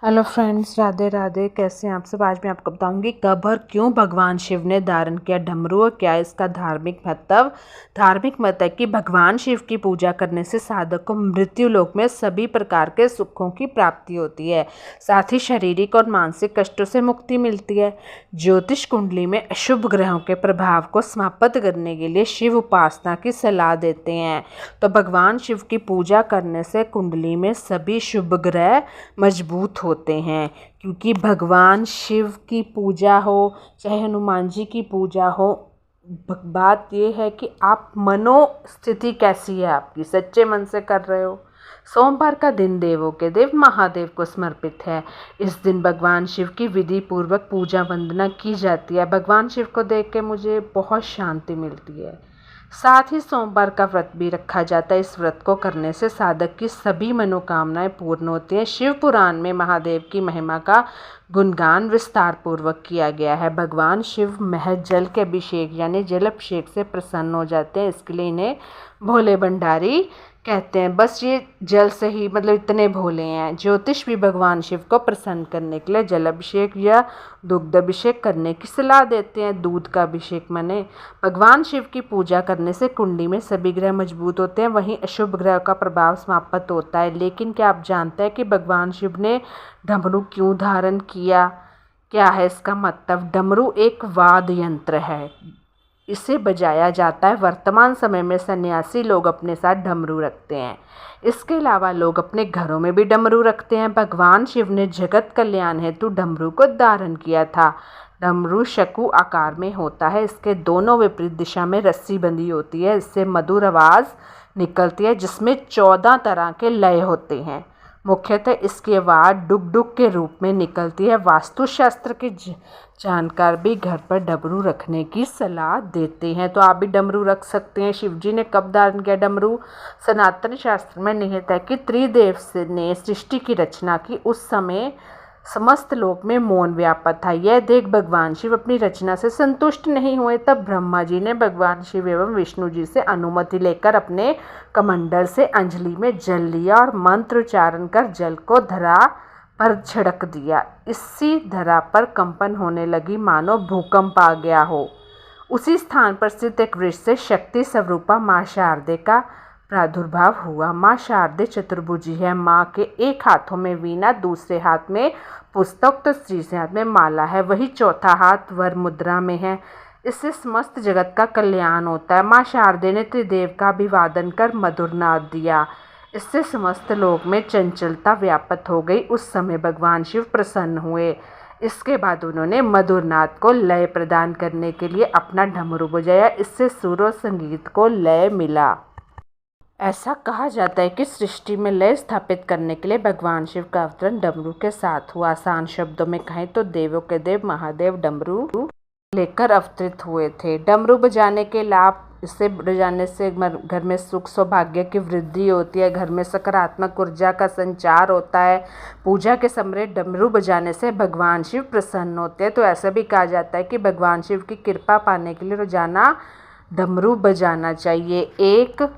Hello friends, Radhe Radhe. कैसे हैं आप सब। आज मैं आपको बताऊंगी कब और क्यों भगवान शिव ने धारण किया डमरू और क्या इसका धार्मिक महत्व। धार्मिक महत्व है कि भगवान शिव की पूजा करने से साधक को मृत्यु लोक में सभी प्रकार के सुखों की प्राप्ति होती है, साथ ही शारीरिक और मानसिक कष्टों से मुक्ति मिलती है। ज्योतिष कुंडली में अशुभ ग्रहों के प्रभाव को समाप्त करने के लिए शिव उपासना की सलाह देते हैं। तो भगवान शिव की पूजा करने से कुंडली में सभी शुभ ग्रह मजबूत होते हैं, क्योंकि भगवान शिव की पूजा हो चाहे हनुमान जी की पूजा हो, बात यह है कि आप मनोस्थिति कैसी है, आपकी सच्चे मन से कर रहे हो। सोमवार का दिन देवों के देव महादेव को समर्पित है। इस दिन भगवान शिव की विधि पूर्वक पूजा वंदना की जाती है। भगवान शिव को देख के मुझे बहुत शांति मिलती है। साथ ही सोमवार का व्रत भी रखा जाता है। इस व्रत को करने से साधक की सभी मनोकामनाएं पूर्ण होती हैं। शिव पुराण में महादेव की महिमा का गुणगान विस्तार पूर्वक किया गया है। भगवान शिव महज जल के अभिषेक यानी जल अभिषेक से प्रसन्न हो जाते हैं, इसके लिए इन्हें भोले भंडारी कहते हैं। बस ये जल से ही इतने भोले हैं। ज्योतिष भी भगवान शिव को प्रसन्न करने के लिए जल अभिषेक या दुग्ध अभिषेक करने की सलाह देते हैं। दूध का अभिषेक माने भगवान शिव की पूजा करने से कुंडली में सभी ग्रह मजबूत होते हैं, वहीं अशुभ ग्रह का प्रभाव समाप्त होता है। लेकिन क्या आप जानते हैं कि भगवान शिव ने डमरू क्यों धारण किया? क्या है इसका मतलब? डमरू एक वाद्य यंत्र है, इसे बजाया जाता है। वर्तमान समय में सन्यासी लोग अपने साथ डमरू रखते हैं। इसके अलावा लोग अपने घरों में भी डमरू रखते हैं। भगवान शिव ने जगत कल्याण हेतु डमरू को धारण किया था। डमरू शंकु आकार में होता है। इसके दोनों विपरीत दिशा में रस्सी बंधी होती है। इससे मधुर आवाज़ निकलती है जिसमें 14 तरह के लय होते हैं। मुख्यतः इसकी आवाज़ डुग डुग के रूप में निकलती है। वास्तुशास्त्र के जानकार भी घर पर डमरू रखने की सलाह देते हैं, तो आप भी डमरू रख सकते हैं। शिव जी ने कब धारण किया डमरू? सनातन शास्त्र में निहित है कि त्रिदेव ने सृष्टि की रचना की। उस समय समस्त लोक में मौन व्यापक था। यह देख भगवान शिव अपनी रचना से संतुष्ट नहीं हुए। तब ब्रह्मा जी ने भगवान शिव एवं विष्णु जी से अनुमति लेकर अपने कमंडल से अंजलि में जल लिया और मंत्र उच्चारण कर जल को धरा पर छिड़क दिया। इसी धरा पर कंपन होने लगी, मानो भूकंप आ गया हो। उसी स्थान पर स्थित एक वृक्ष से शक्ति स्वरूपा माँ शारदे का प्रादुर्भाव हुआ। माँ शारदे चतुर्भुजी है। माँ के एक हाथों में वीणा, दूसरे हाथ में पुस्तक, तो तीसरे हाथ में माला है। वही चौथा हाथ वर मुद्रा में है। इससे समस्त जगत का कल्याण होता है। माँ शारदे ने त्रिदेव का अभिवादन कर मधुर नाद दिया। इससे समस्त लोक में चंचलता व्याप्त हो गई। उस समय भगवान शिव प्रसन्न हुए। इसके बाद उन्होंने मधुर नाद को लय प्रदान करने के लिए अपना डमरू बजाया। इससे सुर और संगीत को लय मिला। ऐसा कहा जाता है कि सृष्टि में लय स्थापित करने के लिए भगवान शिव का अवतरण डमरू के साथ हुआ। आसान शब्दों में कहें तो देवों के देव महादेव डमरू लेकर अवतरित हुए थे। डमरू बजाने के लाभ: इसे बजाने से घर में सुख सौभाग्य की वृद्धि होती है, घर में सकारात्मक ऊर्जा का संचार होता है। पूजा के समय डमरू बजाने से भगवान शिव प्रसन्न होते हैं। तो ऐसा भी कहा जाता है कि भगवान शिव की कृपा पाने के लिए रोजाना डमरू बजाना चाहिए। एक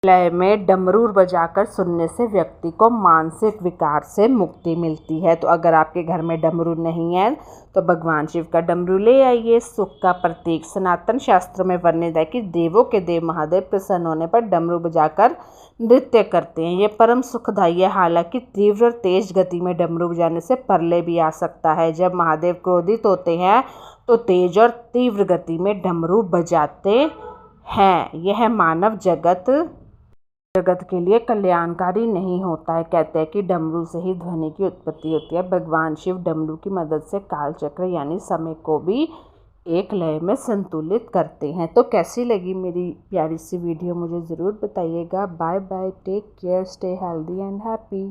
लय में डमरू बजाकर सुनने से व्यक्ति को मानसिक विकार से मुक्ति मिलती है। तो अगर आपके घर में डमरू नहीं है तो भगवान शिव का डमरू ले आइए। सुख का प्रतीक: सनातन शास्त्र में वर्णित है कि देवों के देव महादेव प्रसन्न होने पर डमरू बजाकर नृत्य करते हैं। ये परम सुखदायी है। हालांकि तीव्र और तेज गति में डमरू बजाने से प्रलय भी आ सकता है। जब महादेव क्रोधित होते हैं तो तेज और तीव्र गति में डमरू बजाते हैं। यह मानव जगत के लिए कल्याणकारी नहीं होता है। कहते हैं कि डमरू से ही ध्वनि की उत्पत्ति होती है। भगवान शिव डमरू की मदद से काल चक्र यानी समय को भी एक लय में संतुलित करते हैं। तो कैसी लगी मेरी प्यारी सी वीडियो मुझे ज़रूर बताइएगा। Bye bye, take care, stay healthy and happy.